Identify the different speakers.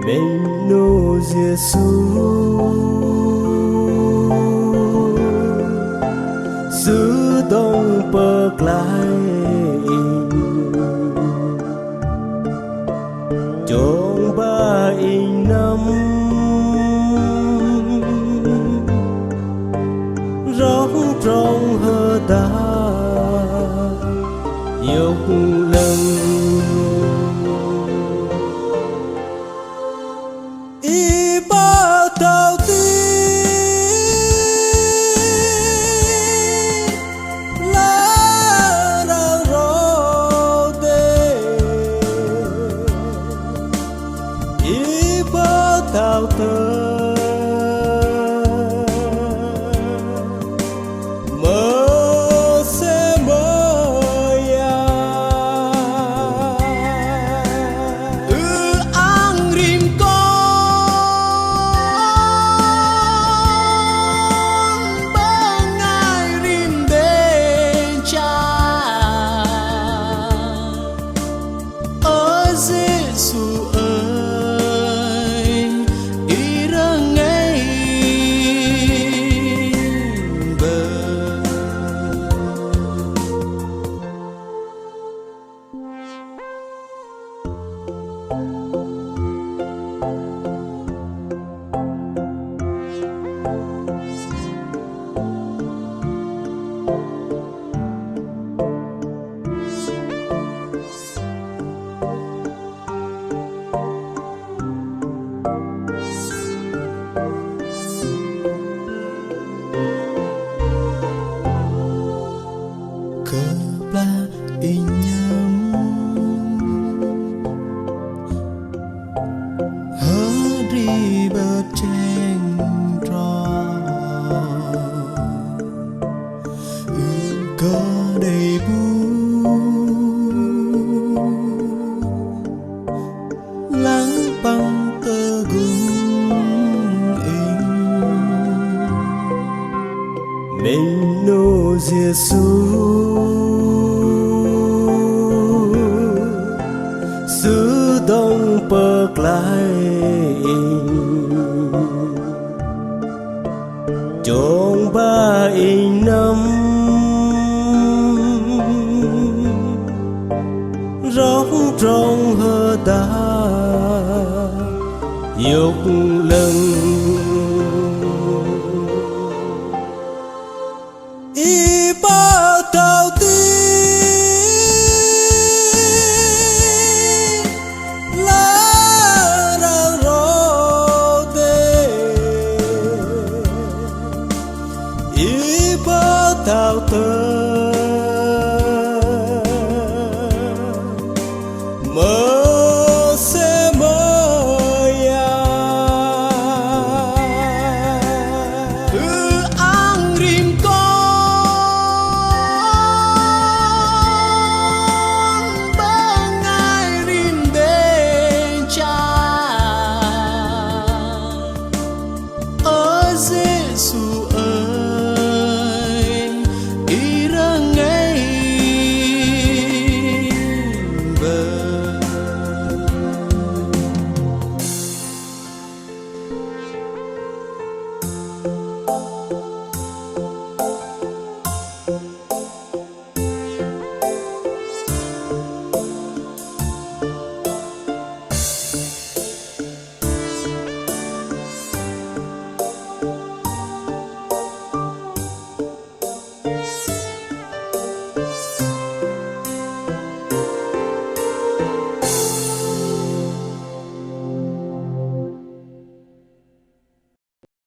Speaker 1: Menno Giêsu sứ đông bậc lại trong ba năm rót trong hơ ta dục lần y ba tao ti la ra ro de y ba tao tơ có đầy bu lắng băng tơ gung in Menno Giêsu sứ đông bậc lại trong ba năm rót trong hơ ta dục lần y ba tao ti la ra ro de y ba tao tơ mơ